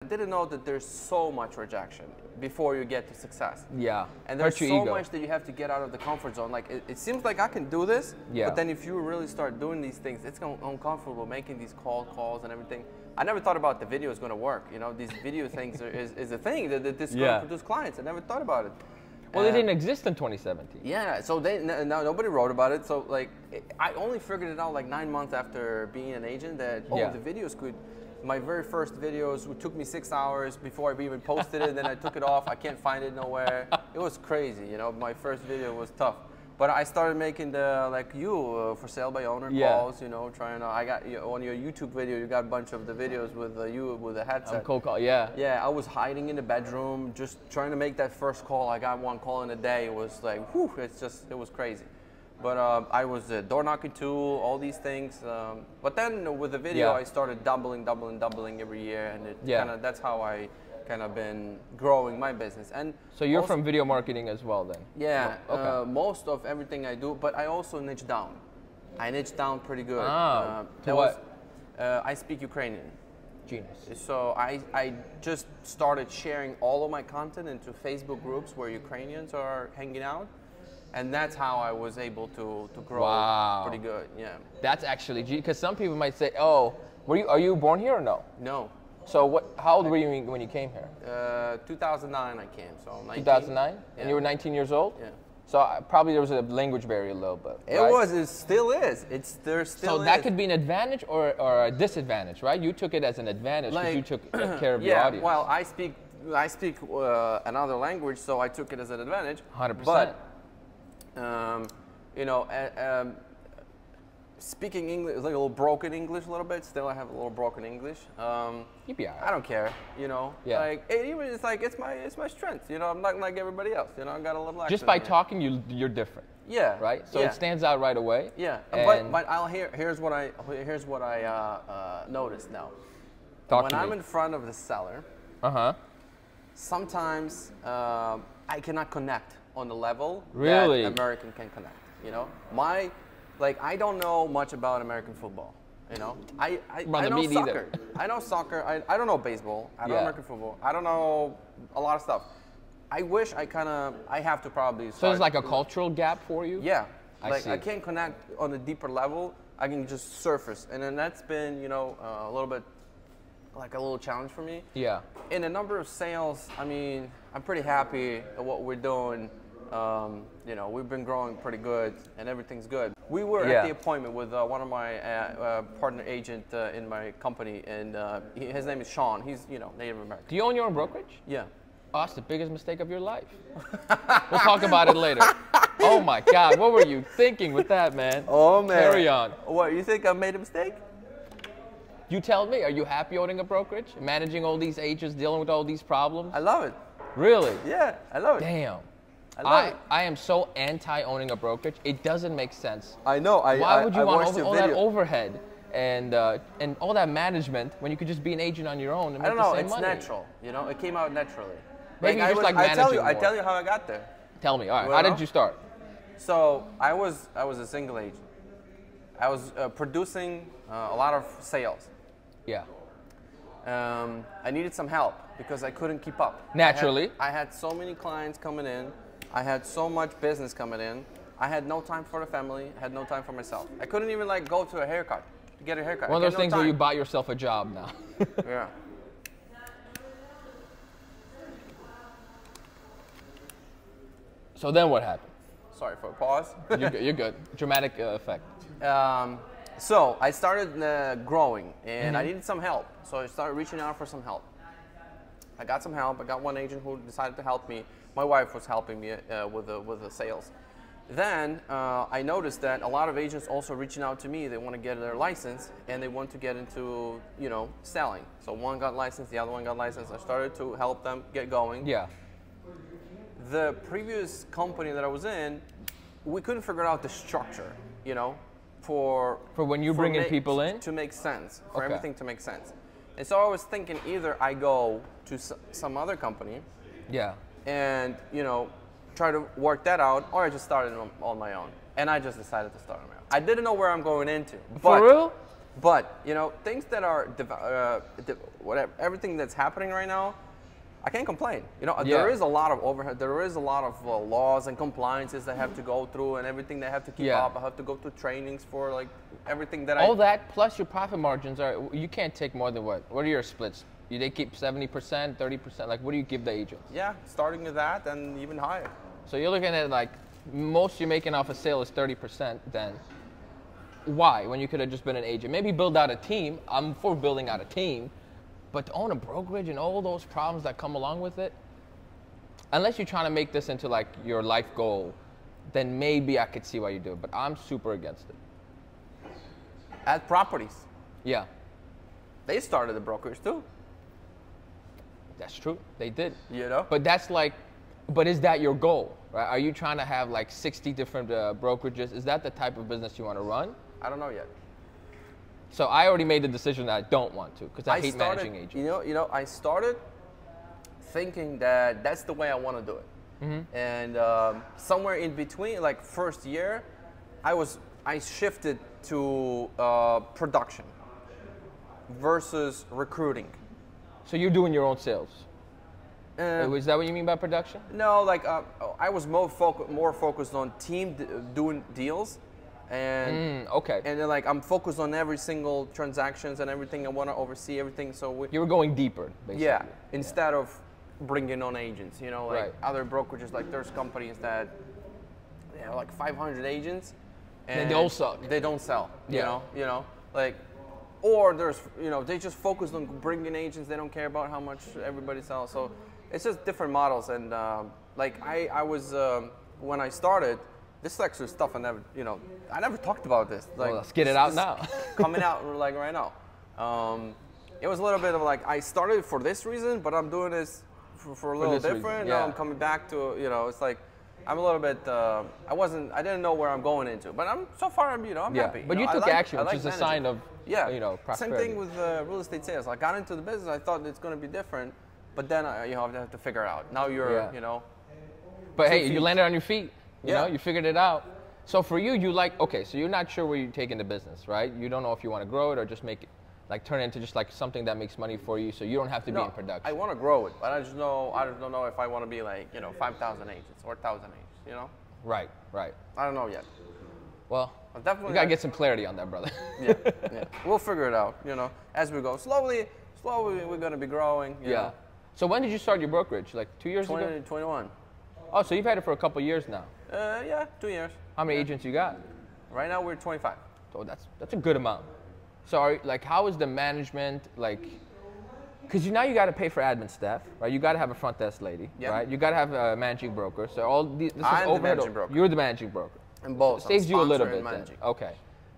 I didn't know that there's so much rejection before you get to success. Yeah. And there's so much that you have to get out of the comfort zone. Like it seems like I can do this, but then if you really start doing these things, it's uncomfortable making these calls and everything. I never thought about the video is going to work. You know, these video things is a thing that this is going to produce clients. I never thought about it. Well, they didn't exist in 2017. Yeah, so now nobody wrote about it. So like, I only figured it out like 9 months after being an agent that the videos could. My very first videos took me 6 hours before I even posted it. Then I took it off. I can't find it nowhere. It was crazy, you know. My first video was tough. But I started making the for sale by owner calls, you know, trying to. I got on your YouTube video, you got a bunch of the videos with you with a headset. Cold call, yeah. Yeah, I was hiding in the bedroom, just trying to make that first call. I got one call in a day. It was like, whew, it was crazy. But I was door knocking too, all these things. But then with the video, I started doubling every year, and that's how I kind of been growing my business. And so you're from video marketing as well, then? Yeah, most of everything I do, but I also niche down. I niche down pretty good. To what? I speak Ukrainian. Genius. So I just started sharing all of my content into Facebook groups where Ukrainians are hanging out. And that's how I was able to grow pretty good, yeah. That's actually, because some people might say, oh, are you born here or no? No. So how old were you when you came here? 2009 I came, so 19. 2009? Yeah. And you were 19 years old? Yeah. So probably there was a language barrier a little bit, right? It still is. So that could be an advantage or a disadvantage, right? You took it as an advantage because you took care of your audience. Well, I speak another language, so I took it as an advantage. 100%. But, you know, speaking English, like a little broken English a little bit. Still, I have a little broken English. You'd be all right. I don't care, you know. Yeah. Like it's my strength. You know, I'm not like everybody else. You know, I got a little accent. Just by talking, you're different. Yeah. Right. So it stands out right away. Yeah. But here's what I noticed now. When I'm in front of the seller. Sometimes I cannot connect on the level that American can connect. You know, I don't know much about American football. You know, I know soccer. I know soccer. I don't know baseball. I know American football. I don't know a lot of stuff. I wish I have to probably start. So there's like a cultural gap for you? Yeah. I see. I can't connect on a deeper level. I can just surface. And then that's been, you know, a little bit like a little challenge for me. Yeah. In a number of sales, I mean, I'm pretty happy at what we're doing. You know, we've been growing pretty good and everything's good. We were at the appointment with one of my partner agent in my company, and his name is Sean. He's, you know, Native American. Do you own your own brokerage? Yeah. Oh, that's the biggest mistake of your life. We'll talk about it later. Oh my God, what were you thinking with that, man? Oh man. Carry on. What, you think I made a mistake? You tell me, are you happy owning a brokerage? Managing all these agents, dealing with all these problems? I love it. Really? Yeah, I love it. Damn. I am so anti-owning a brokerage. It doesn't make sense. I know. Why would you want all that overhead and all that management when you could just be an agent on your own and make the same money? It's natural. You know, it came out naturally. Maybe you just like managing more. I tell you how I got there. Tell me. All right. How did you start? So I was a single agent. I was producing a lot of sales. Yeah. I needed some help because I couldn't keep up. Naturally. I had so many clients coming in. I had so much business coming in. I had no time for the family. I had no time for myself. I couldn't even like go to a haircut, to get a haircut. One of those things where you buy yourself a job now. Yeah. So then what happened? Sorry for a pause. You're good. Dramatic effect. So I started growing, and I needed some help. So I started reaching out for some help. I got some help. I got one agent who decided to help me. My wife was helping me with the sales. Then I noticed that a lot of agents also reaching out to me. They want to get their license, and they want to get into, you know, selling. So one got licensed, the other one got licensed. I started to help them get going. Yeah. The previous company that I was in, we couldn't figure out the structure, you know, for when you bring in people in? To make sense, for everything to make sense. And so I was thinking either I go to some other company, and, you know, try to work that out, or I just started on my own. And I just decided to start on my own. I didn't know where I'm going into. For real? But you know, things that are whatever, everything that's happening right now, I can't complain. You know, there is a lot of overhead. There is a lot of laws and compliances that I have to go through, and everything that I have to keep up. I have to go through trainings for like everything that all that plus your profit margins are. You can't take more than what? What are your splits? They keep 70%, 30%. Like, what do you give the agents? Yeah, starting with that and even higher. So you're looking at like most you're making off a sale is 30%. Then why? When you could have just been an agent, maybe build out a team. I'm for building out a team. But to own a brokerage and all those problems that come along with it, unless you're trying to make this into like your life goal, then maybe I could see why you do it. But I'm super against it. Add properties. Yeah. They started the brokerage too. That's true. They did. You know? But that's like, but is that your goal? Right? Are you trying to have like 60 different brokerages? Is that the type of business you want to run? I don't know yet. So I already made the decision that I don't want to because I hate managing agents. You know, I started thinking that that's the way I want to do it. Mm-hmm. And somewhere in between, like first year, I shifted to production versus recruiting. So you're doing your own sales? Is that what you mean by production? No, like I was more focused on team doing deals. And and then like I'm focused on every single transactions and everything. I want to oversee everything. So you were going deeper, basically. Yeah, instead of bringing on agents. You know, like other brokerages. Like there's companies that they have like 500 agents, and they all suck. They don't sell. You know, like, or there's they just focus on bringing agents. They don't care about how much everybody sells. So it's just different models. And like I was when I started. This is actually stuff I never talked about this. Like, well, let's get it out now. Coming out like right now. It was a little bit of like, I started for this reason, but I'm doing this for a little different. Now I'm coming back to, it's like, I'm a little bit, I didn't know where I'm going into, but so far I'm happy. But you took action, which is a sign of, prosperity. Same thing with real estate sales. I got into the business, I thought it's going to be different, but then you have to figure it out. Now you're, But hey, you landed on your feet. You figured it out. So for you, so you're not sure where you're taking the business, right? You don't know if you want to grow it or just make it, like turn it into just like something that makes money for you so you don't have to be in production. I want to grow it, but I just don't know if I want to be like, 5,000 agents or 1,000 agents, Right. I don't know yet. Well, we got to get some clarity on that, brother. yeah. We'll figure it out, as we go. Slowly we're going to be growing, you know. So when did you start your brokerage? Like 2 years ago? 2021. Oh, so you've had it for a couple years now. 2 years. How many agents you got? Right now we're 25. So that's a good amount. So how is the management because now you got to pay for admin staff, right? You got to have a front desk lady, right? You got to have a managing broker. So this is I'm overhead. The managing broker. You're the managing broker. And both. It saves you a little bit then. Okay.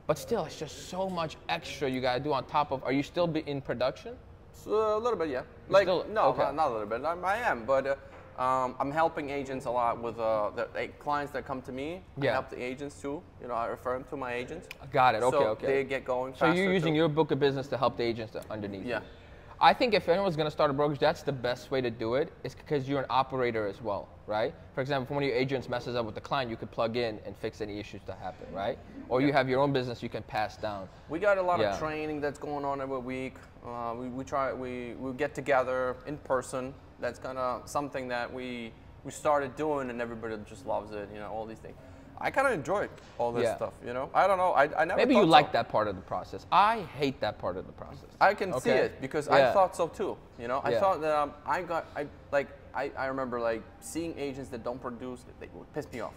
But still, it's just so much extra you got to do on top of. Are you still in production? So, a little bit, yeah. Not a little bit. I am, but. I'm helping agents a lot with the clients that come to me. I help the agents too. I refer them to my agents. Got it. Okay, so they get going faster. So you're using your book of business to help the agents underneath. Yeah. I think if anyone's going to start a brokerage, that's the best way to do it. Is because you're an operator as well, right? For example, if one of your agents messes up with the client, you could plug in and fix any issues that happen, right? Or you have your own business you can pass down. We got a lot of training that's going on every week. We get together in person. That's kind of something that we started doing, and everybody just loves it. All these things. I kind of enjoy all this stuff. I don't know. I never. Maybe you like that part of the process. I hate that part of the process. I can see it because I thought so too. I thought that I remember like seeing agents that don't produce. They would piss me off.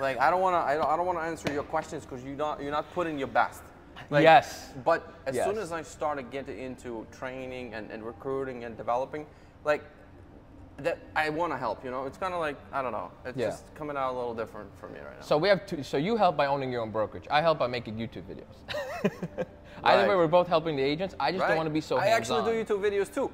Like I don't want to answer your questions because you're not putting your best. Yes. But as soon as I started getting into training and recruiting and developing, that I want to help, It's kind of like, I don't know. It's just coming out a little different for me right now. So we have so you help by owning your own brokerage. I help by making YouTube videos. Either way, we're both helping the agents. I just don't want to be so hands-on. I actually do YouTube videos too.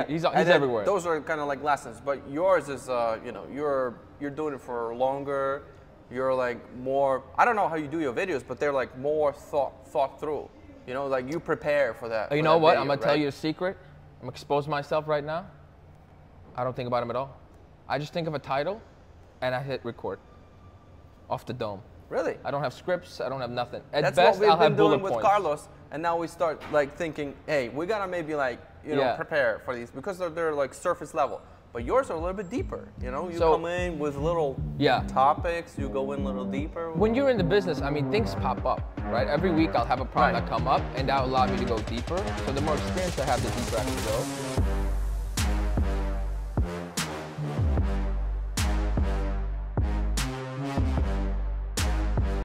He's everywhere. Those are kind of like lessons, but yours is, you're doing it for longer. You're like more, I don't know how you do your videos, but they're like more thought through. Like you prepare for that. You know what? I'm going to tell you a secret. I'm going to expose myself right now. I don't think about them at all. I just think of a title, and I hit record off the dome. Really? I don't have scripts. I don't have nothing. At That's best, what I'll we've have been doing bullet with points. Carlos, and now we start like thinking, hey, we gotta maybe like prepare for these because they're like surface level. But yours are a little bit deeper. You know, you come in with little topics, you go in a little deeper. When you're in the business, I mean, things pop up, right? Every week I'll have a problem that come up, and that will allow me to go deeper. So the more experience I have, the deeper I can go.